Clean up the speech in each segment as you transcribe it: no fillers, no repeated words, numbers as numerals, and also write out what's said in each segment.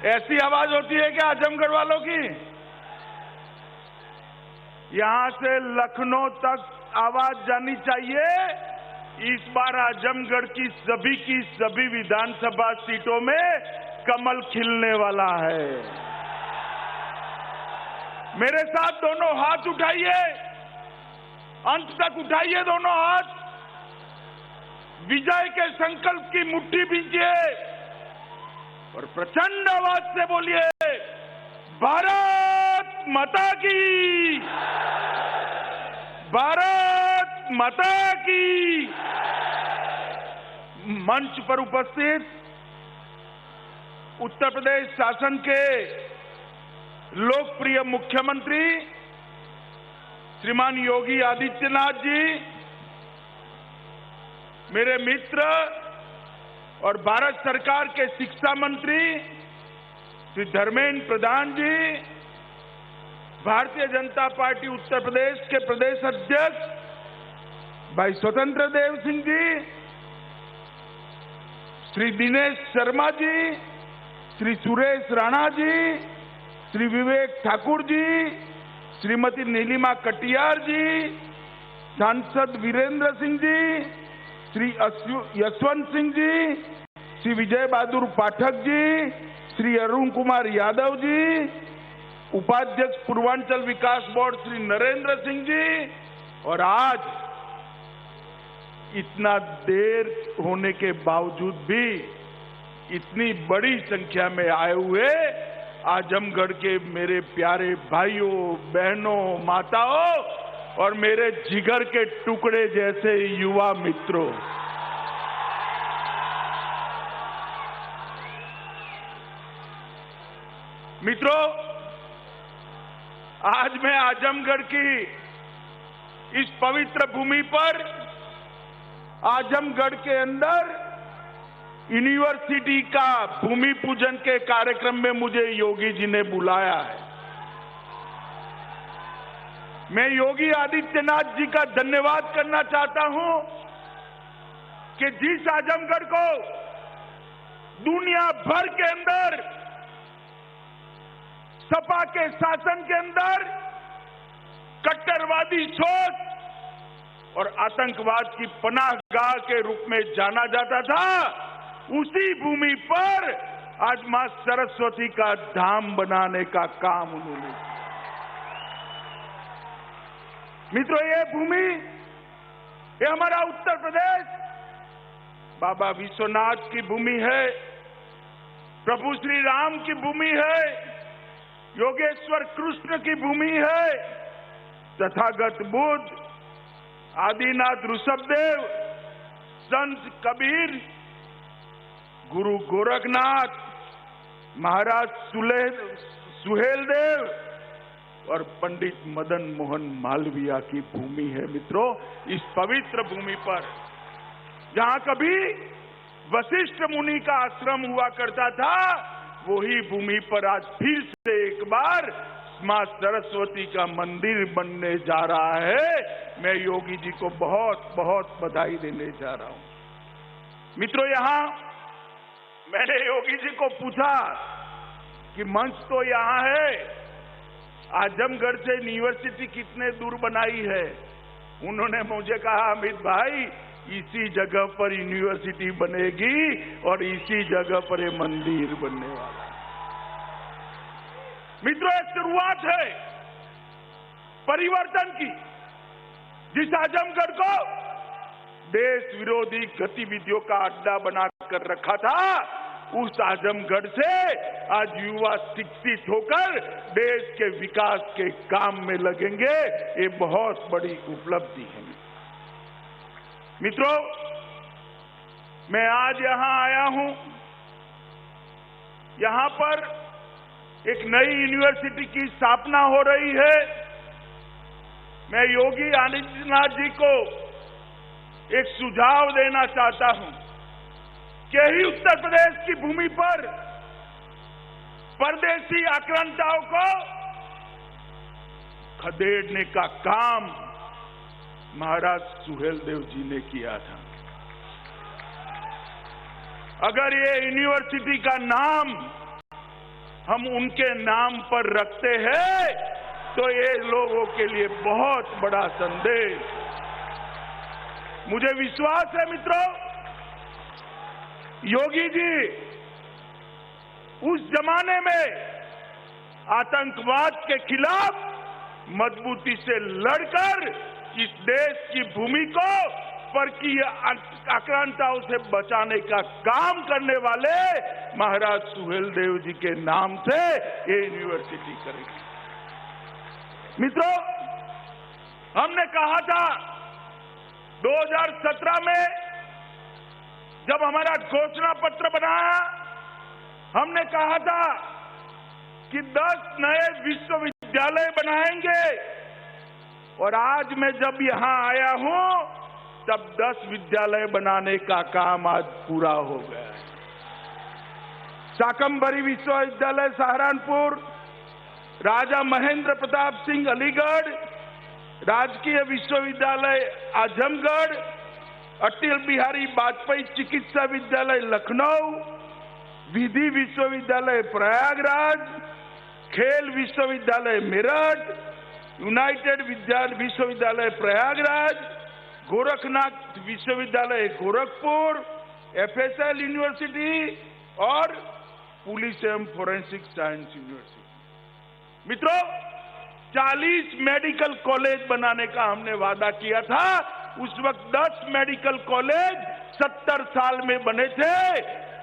ऐसी आवाज होती है क्या आजमगढ़ वालों की? यहां से लखनऊ तक आवाज जानी चाहिए। इस बार आजमगढ़ की सभी विधानसभा सीटों में कमल खिलने वाला है। मेरे साथ दोनों हाथ उठाइए, अंत तक उठाइए दोनों हाथ, विजय के संकल्प की मुट्ठी बीजिए और प्रचंड आवाज से बोलिए, भारत माता की, भारत माता की। मंच पर उपस्थित उत्तर प्रदेश शासन के लोकप्रिय मुख्यमंत्री श्रीमान योगी आदित्यनाथ जी, मेरे मित्र और भारत सरकार के शिक्षा मंत्री श्री धर्मेंद्र प्रधान जी, भारतीय जनता पार्टी उत्तर प्रदेश के प्रदेश अध्यक्ष भाई स्वतंत्र देव सिंह जी, श्री दिनेश शर्मा जी, श्री सुरेश राणा जी, श्री विवेक ठाकुर जी, श्रीमती नीलिमा कटियार जी, सांसद वीरेंद्र सिंह जी, श्री यशवंत सिंह जी, श्री विजय बहादुर पाठक जी, श्री अरुण कुमार यादव जी, उपाध्यक्ष पूर्वांचल विकास बोर्ड श्री नरेंद्र सिंह जी, और आज इतना देर होने के बावजूद भी इतनी बड़ी संख्या में आए हुए आजमगढ़ के मेरे प्यारे भाइयों, बहनों, माताओं और मेरे जिगर के टुकड़े जैसे युवा मित्रों, आज मैं आजमगढ़ की इस पवित्र भूमि पर, आजमगढ़ के अंदर यूनिवर्सिटी का भूमि पूजन के कार्यक्रम में मुझे योगी जी ने बुलाया है। मैं योगी आदित्यनाथ जी का धन्यवाद करना चाहता हूं कि जिस आजमगढ़ को दुनिया भर के अंदर सपा के शासन के अंदर कट्टरवादी सोच और आतंकवाद की पनाहगाह के रूप में जाना जाता था, उसी भूमि पर आज मां सरस्वती का धाम बनाने का काम उन्होंने। मित्रों, ये भूमि, ये हमारा उत्तर प्रदेश बाबा विश्वनाथ की भूमि है, प्रभु श्री राम की भूमि है, योगेश्वर कृष्ण की भूमि है, तथागत बुद्ध, आदिनाथ ऋषभदेव, संत कबीर, गुरु गोरखनाथ, महाराज सुहेलदेव और पंडित मदन मोहन मालवीय की भूमि है। मित्रों, इस पवित्र भूमि पर जहां कभी वशिष्ठ मुनि का आश्रम हुआ करता था, वही भूमि पर आज फिर से एक बार मां सरस्वती का मंदिर बनने जा रहा है। मैं योगी जी को बहुत बहुत बधाई देने जा रहा हूं। मित्रों, यहां मैंने योगी जी को पूछा कि मंच तो यहां है, आजमगढ़ से यूनिवर्सिटी कितने दूर बनाई है? उन्होंने मुझे कहा, अमित भाई, इसी जगह पर यूनिवर्सिटी बनेगी और इसी जगह पर ये मंदिर बनने वाला है। मित्रों, एक शुरुआत है परिवर्तन की। जिस आजमगढ़ को देश विरोधी गतिविधियों का अड्डा बनाकर रखा था, उस आजमगढ़ से आज युवा शिक्षित होकर देश के विकास के काम में लगेंगे। ये बहुत बड़ी उपलब्धि है। मित्रों, मैं आज यहां आया हूं, यहां पर एक नई यूनिवर्सिटी की स्थापना हो रही है। मैं योगी आदित्यनाथ जी को एक सुझाव देना चाहता हूं कि ही उत्तर प्रदेश की भूमि पर परदेशी आक्रांताओं को खदेड़ने का काम महाराज सुहेलदेव जी ने किया था। अगर ये यूनिवर्सिटी का नाम हम उनके नाम पर रखते हैं तो ये लोगों के लिए बहुत बड़ा संदेश। मुझे विश्वास है मित्रों, योगी जी उस जमाने में आतंकवाद के खिलाफ मजबूती से लड़कर इस देश की भूमि को परकीय आक्रांताओं से बचाने का काम करने वाले महाराज सुहेलदेव जी के नाम से ये यूनिवर्सिटी करेगी। मित्रों, हमने कहा था 2017 में जब हमारा घोषणा पत्र बनाया, हमने कहा था कि 10 नए विश्वविद्यालय बनाएंगे, और आज मैं जब यहां आया हूं तब 10 विद्यालय बनाने का काम आज पूरा हो गया है। शाकंभरी विश्वविद्यालय सहारनपुर, राजा महेंद्र प्रताप सिंह अलीगढ़, राजकीय विश्वविद्यालय आजमगढ़, अटल बिहारी वाजपेयी चिकित्सा विद्यालय लखनऊ, विधि विश्वविद्यालय प्रयागराज, खेल विश्वविद्यालय मेरठ, यूनाइटेड विश्वविद्यालय प्रयागराज, गोरखनाथ विश्वविद्यालय गोरखपुर, एफएसएल यूनिवर्सिटी और पुलिस एवं फोरेंसिक साइंस यूनिवर्सिटी। मित्रों, 40 मेडिकल कॉलेज बनाने का हमने वादा किया था। उस वक्त 10 मेडिकल कॉलेज 70 साल में बने थे।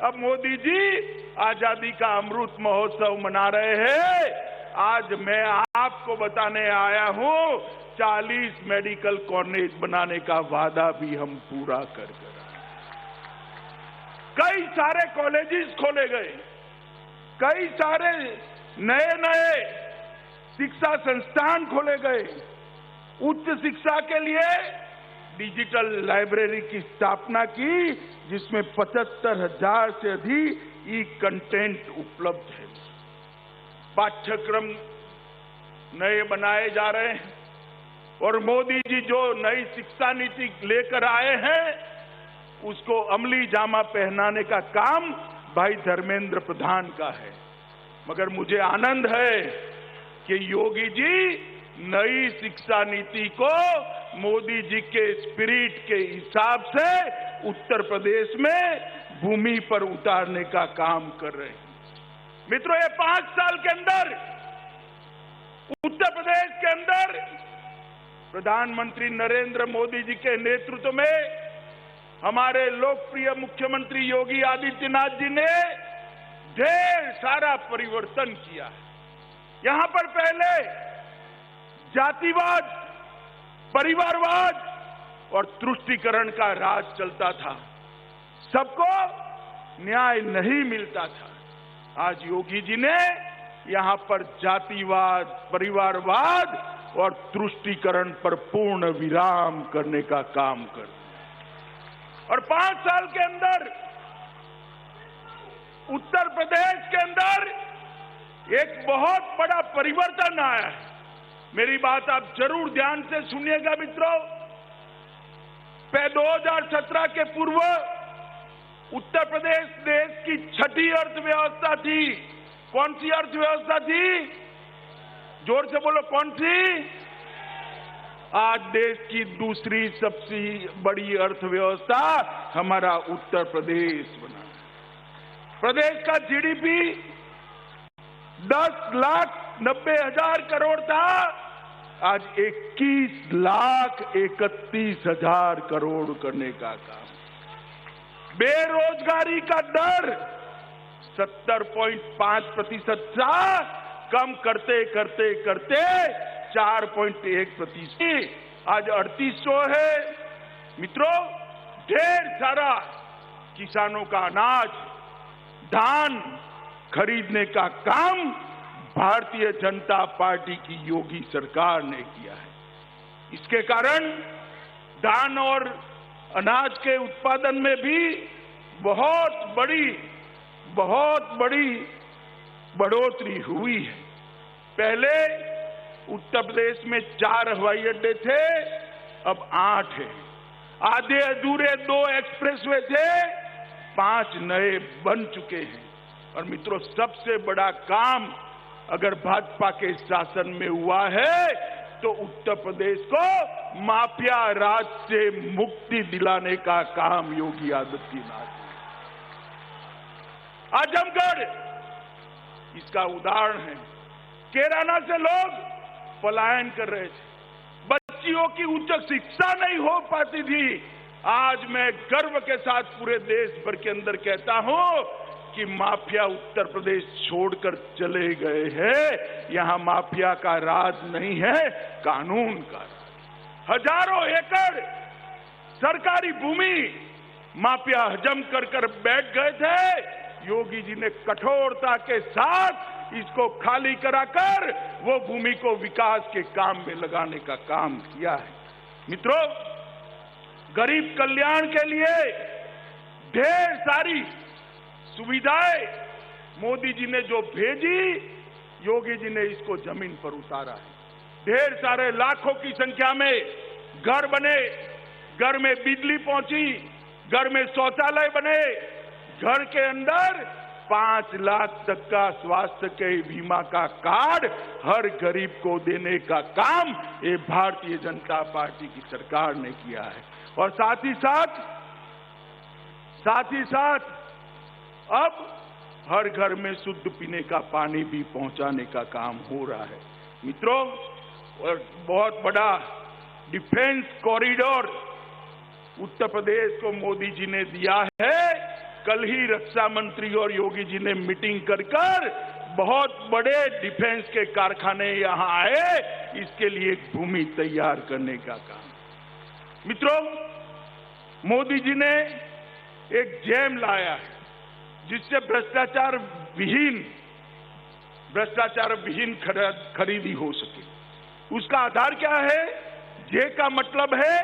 अब मोदी जी आजादी का अमृत महोत्सव मना रहे हैं। आज मैं आपको बताने आया हूं 40 मेडिकल कॉलेज बनाने का वादा भी हम पूरा कर रहे हैं। कई सारे कॉलेजेस खोले गए, कई सारे नए नए शिक्षा संस्थान खोले गए। उच्च शिक्षा के लिए डिजिटल लाइब्रेरी की स्थापना की, जिसमें 75,000 से अधिक ई कंटेंट उपलब्ध है। पाठ्यक्रम नए बनाए जा रहे हैं और मोदी जी जो नई शिक्षा नीति लेकर आए हैं उसको अमली जामा पहनाने का काम भाई धर्मेंद्र प्रधान का है। मगर मुझे आनंद है कि योगी जी नई शिक्षा नीति को मोदी जी के स्पिरिट के हिसाब से उत्तर प्रदेश में भूमि पर उतारने का काम कर रहे हैं। मित्रों, ये 5 साल के अंदर उत्तर प्रदेश के अंदर प्रधानमंत्री नरेंद्र मोदी जी के नेतृत्व में हमारे लोकप्रिय मुख्यमंत्री योगी आदित्यनाथ जी ने ढेर सारा परिवर्तन किया है। यहां पर पहले जातिवाद, परिवारवाद और तुष्टीकरण का राज चलता था, सबको न्याय नहीं मिलता था। आज योगी जी ने यहां पर जातिवाद, परिवारवाद और तुष्टीकरण पर पूर्ण विराम करने का काम कर दिया। और 5 साल के अंदर उत्तर प्रदेश के अंदर एक बहुत बड़ा परिवर्तन आया है। मेरी बात आप जरूर ध्यान से सुनिएगा मित्रों। 2017 के पूर्व उत्तर प्रदेश देश की 6ठी अर्थव्यवस्था थी। कौन सी अर्थव्यवस्था थी? जोर से बोलो, कौन सी? आज देश की दूसरी सबसे बड़ी अर्थव्यवस्था हमारा उत्तर प्रदेश बना। प्रदेश का जीडीपी 10,90,000 करोड़ था, आज 21,31,000 करोड़ करने का काम। बेरोजगारी का दर 70.5% था, कम करते करते करते 4.1%, आज 3800 है। मित्रों, ढेर सारा किसानों का अनाज, धान खरीदने का काम भारतीय जनता पार्टी की योगी सरकार ने किया है। इसके कारण धान और अनाज के उत्पादन में भी बहुत बड़ी बढ़ोतरी हुई है। पहले उत्तर प्रदेश में 4 हवाई अड्डे थे, अब 8 है। आधे अधूरे 2 एक्सप्रेसवे थे, 5 नए बन चुके हैं। और मित्रों, सबसे बड़ा काम अगर भाजपा के शासन में हुआ है तो उत्तर प्रदेश को माफिया राज से मुक्ति दिलाने का काम योगी आदित्यनाथ ने। आजमगढ़ इसका उदाहरण है। कैराना से लोग पलायन कर रहे थे, बच्चियों की उच्च शिक्षा नहीं हो पाती थी। आज मैं गर्व के साथ पूरे देश भर के अंदर कहता हूं कि माफिया उत्तर प्रदेश छोड़कर चले गए हैं। यहां माफिया का राज नहीं है, कानून का राज। हजारों एकड़ सरकारी भूमि माफिया हजम कर बैठ गए थे। योगी जी ने कठोरता के साथ इसको खाली कराकर वो भूमि को विकास के काम में लगाने का काम किया है। मित्रों, गरीब कल्याण के लिए ढेर सारी सुविधाएं मोदी जी ने जो भेजी, योगी जी ने इसको जमीन पर उतारा है। ढेर सारे लाखों की संख्या में घर बने, घर में बिजली पहुंची, घर में शौचालय बने, घर के अंदर 5 लाख तक का स्वास्थ्य के बीमा का कार्ड हर गरीब को देने का काम ये भारतीय जनता पार्टी की सरकार ने किया है। और साथ ही साथ अब हर घर में शुद्ध पीने का पानी भी पहुंचाने का काम हो रहा है। मित्रों, और बहुत बड़ा डिफेंस कॉरिडोर उत्तर प्रदेश को मोदी जी ने दिया है। कल ही रक्षा मंत्री और योगी जी ने मीटिंग कर बहुत बड़े डिफेंस के कारखाने यहां आए, इसके लिए एक भूमि तैयार करने का काम। मित्रों, मोदी जी ने एक जैम लाया है जिससे भ्रष्टाचार विहीन खरीदी हो सके। उसका आधार क्या है? जे का मतलब है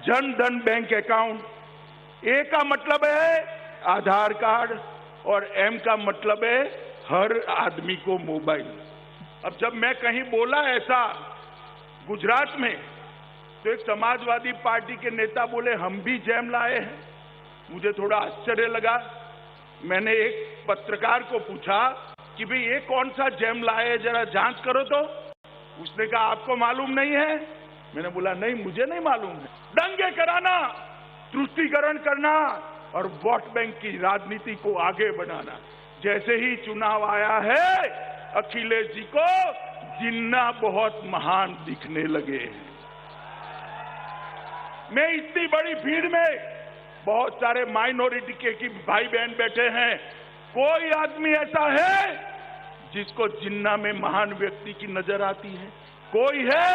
जन धन बैंक अकाउंट, ए का मतलब है आधार कार्ड और एम का मतलब है हर आदमी को मोबाइल। अब जब मैं कहीं बोला ऐसा गुजरात में, तो एक समाजवादी पार्टी के नेता बोले हम भी जैम लाए हैं। मुझे थोड़ा आश्चर्य लगा। मैंने एक पत्रकार को पूछा कि भाई ये कौन सा जैम लाए, जरा जांच करो तो। उसने कहा आपको मालूम नहीं है? मैंने बोला नहीं, मुझे नहीं मालूम है। दंगे कराना, तुष्टीकरण करना और वोट बैंक की राजनीति को आगे बढ़ाना। जैसे ही चुनाव आया है, अखिलेश जी को जिन्ना बहुत महान दिखने लगे हैं। मैं इतनी बड़ी भीड़ में, बहुत सारे माइनॉरिटी के भाई बहन बैठे हैं, कोई आदमी ऐसा है जिसको जिन्ना में महान व्यक्ति की नजर आती है? कोई है?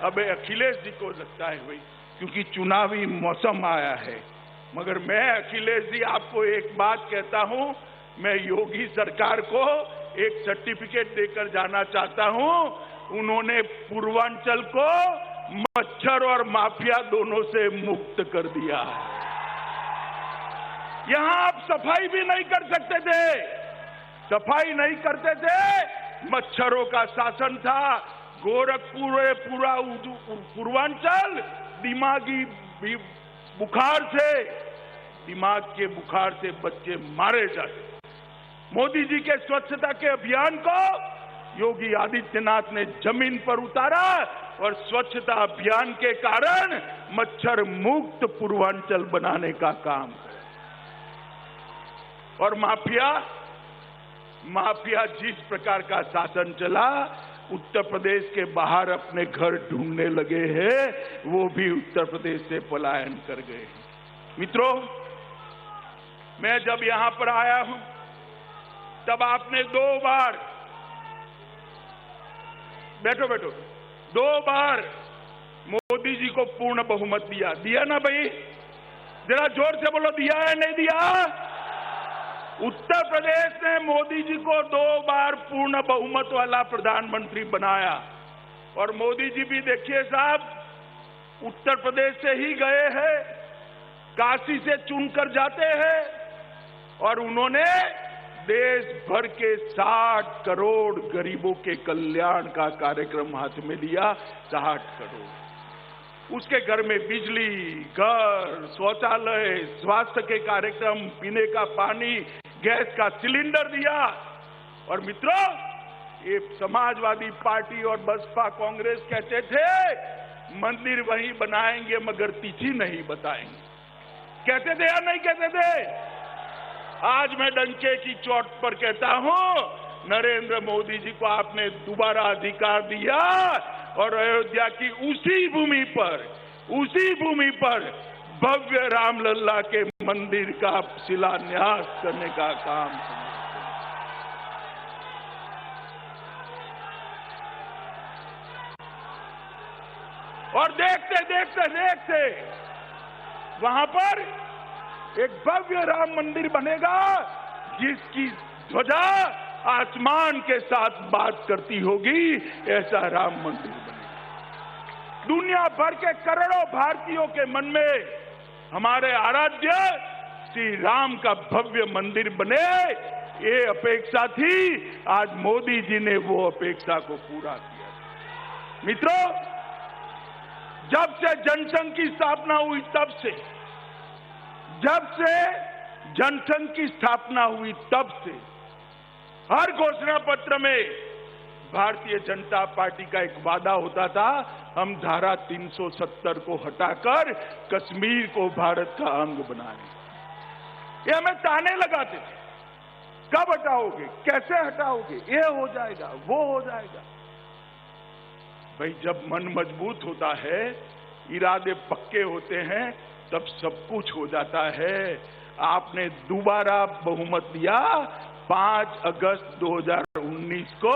अब अखिलेश जी को लगता है भाई क्योंकि चुनावी मौसम आया है। मगर मैं अखिलेश जी आपको एक बात कहता हूं, मैं योगी सरकार को एक सर्टिफिकेट देकर जाना चाहता हूं। उन्होंने पूर्वांचल को मच्छर और माफिया दोनों से मुक्त कर दिया। यहां आप सफाई भी नहीं कर सकते थे, सफाई नहीं करते थे, मच्छरों का शासन था। गोरखपुर पूरा पूर्वांचल दिमागी दिमाग के बुखार से बच्चे मारे जाते। मोदी जी के स्वच्छता के अभियान को योगी आदित्यनाथ ने जमीन पर उतारा और स्वच्छता अभियान के कारण मच्छर मुक्त पूर्वांचल बनाने का काम किया। और माफिया जिस प्रकार का शासन चला, उत्तर प्रदेश के बाहर अपने घर ढूंढने लगे हैं, वो भी उत्तर प्रदेश से पलायन कर गए हैं। मित्रों, मैं जब यहां पर आया हूं तब आपने 2 बार, बैठो, 2 बार मोदी जी को पूर्ण बहुमत दिया ना भाई? जरा जोर से बोलो, दिया है नहीं दिया? उत्तर प्रदेश ने मोदी जी को 2 बार पूर्ण बहुमत वाला प्रधानमंत्री बनाया। और मोदी जी भी देखिए साहब, उत्तर प्रदेश से ही गए हैं, काशी से चुनकर जाते हैं और उन्होंने देश भर के 60 करोड़ गरीबों के कल्याण का कार्यक्रम हाथ में लिया। 60 करोड़, उसके घर में बिजली, घर, शौचालय, स्वास्थ्य के कार्यक्रम, पीने का पानी, गैस का सिलेंडर दिया। और मित्रों, ये समाजवादी पार्टी और बसपा कांग्रेस कहते थे मंदिर वहीं बनाएंगे मगर तिथि नहीं बताएंगे। कहते थे या नहीं कहते थे? आज मैं डंके की चोट पर कहता हूं, नरेंद्र मोदी जी को आपने दोबारा अधिकार दिया और अयोध्या की उसी भूमि पर भव्य रामलला के मंदिर का शिलान्यास करने का काम। और देखते देखते वहां पर एक भव्य राम मंदिर बनेगा जिसकी ध्वजा आसमान के साथ बात करती होगी, ऐसा राम मंदिर बनेगा। दुनिया भर के करोड़ों भारतीयों के मन में हमारे आराध्य श्री राम का भव्य मंदिर बने, ये अपेक्षा थी। आज मोदी जी ने वो अपेक्षा को पूरा किया। मित्रों, जब से जनसंघ की स्थापना हुई तब से हर घोषणा पत्र में भारतीय जनता पार्टी का एक वादा होता था, हम धारा 370 को हटाकर कश्मीर को भारत का अंग बनाएंगे। ये हमें ताने लगाते थे, कब हटाओगे, कैसे हटाओगे, ये हो जाएगा, वो हो जाएगा। भाई, जब मन मजबूत होता है, इरादे पक्के होते हैं, तब सब कुछ हो जाता है। आपने दोबारा बहुमत दिया। 5 अगस्त 2019 को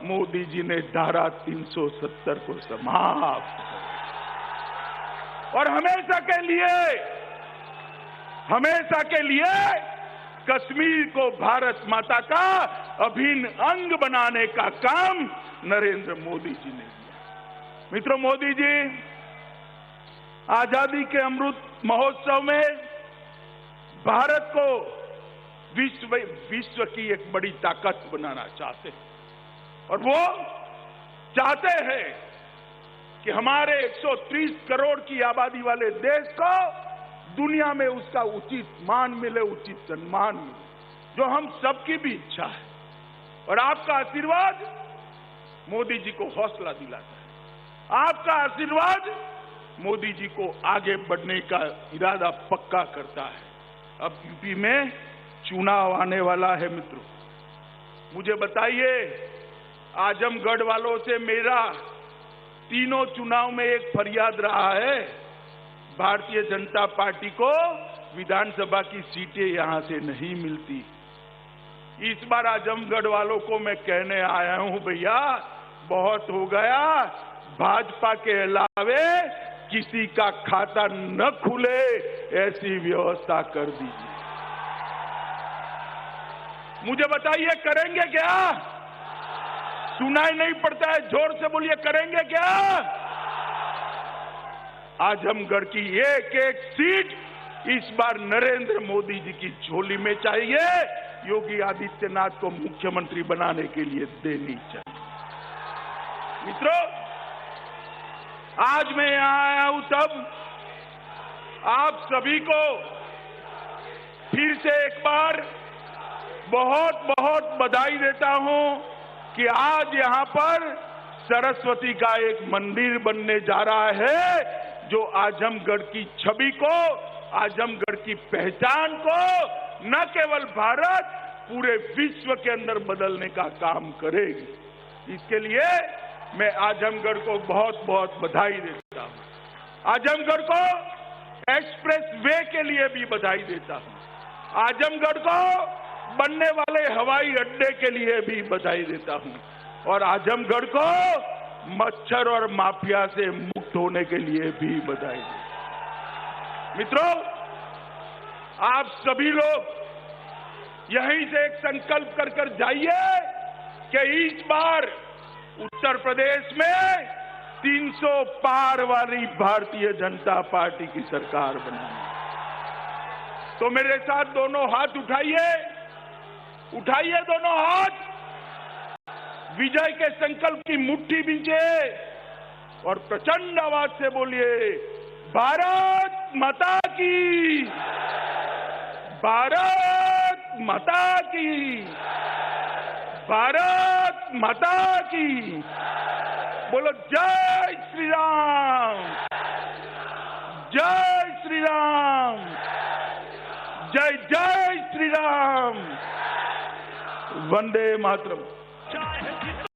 मोदी जी ने धारा 370 को समाप्त और हमेशा के लिए कश्मीर को भारत माता का अभिन्न अंग बनाने का काम नरेंद्र मोदी जी ने किया। मित्रों, मोदी जी आजादी के अमृत महोत्सव में भारत को विश्व की एक बड़ी ताकत बनाना चाहते हैं और वो चाहते हैं कि हमारे 130 करोड़ की आबादी वाले देश को दुनिया में उसका उचित मान मिले, उचित सम्मान मिले, जो हम सबकी भी इच्छा है। और आपका आशीर्वाद मोदी जी को हौसला दिलाता है। आपका आशीर्वाद मोदी जी को आगे बढ़ने का इरादा पक्का करता है। अब यूपी में चुनाव आने वाला है। मित्रों, मुझे बताइए, आजमगढ़ वालों से मेरा तीनों चुनाव में एक फरियाद रहा है, भारतीय जनता पार्टी को विधानसभा की सीटें यहां से नहीं मिलती। इस बार आजमगढ़ वालों को मैं कहने आया हूं, भैया बहुत हो गया, भाजपा के अलावे किसी का खाता न खुले ऐसी व्यवस्था कर दीजिए। मुझे बताइए, करेंगे क्या? सुनाई नहीं पड़ता है, जोर से बोलिए, करेंगे क्या? आजमगढ़ की एक एक सीट इस बार नरेंद्र मोदी जी की झोली में चाहिए, योगी आदित्यनाथ को मुख्यमंत्री बनाने के लिए देनी चाहिए। मित्रों, आज मैं यहां आया हूं तब आप सभी को फिर से एक बार बहुत बहुत बधाई देता हूं कि आज यहां पर सरस्वती का एक मंदिर बनने जा रहा है, जो आजमगढ़ की छवि को, आजमगढ़ की पहचान को न केवल भारत, पूरे विश्व के अंदर बदलने का काम करेगी। इसके लिए मैं आजमगढ़ को बहुत बहुत बधाई देता हूं। आजमगढ़ को एक्सप्रेस वे के लिए भी बधाई देता हूं। आजमगढ़ को बनने वाले हवाई अड्डे के लिए भी बधाई देता हूं और आजमगढ़ को मच्छर और माफिया से मुक्त होने के लिए भी बधाई देता हूं। मित्रों, आप सभी लोग यहीं से एक संकल्प कर जाइए कि इस बार उत्तर प्रदेश में 300 पार वाली भारतीय जनता पार्टी की सरकार बनानी। तो मेरे साथ दोनों हाथ उठाइए, उठाइए दोनों हाथ, विजय के संकल्प की मुट्ठी बीजिए और प्रचंड आवाज से बोलिए, भारत माता की, भारत माता की, भारत माता की। बोलो जय श्री राम, जय श्री राम, जय जय श्री राम, वंदे मातरम।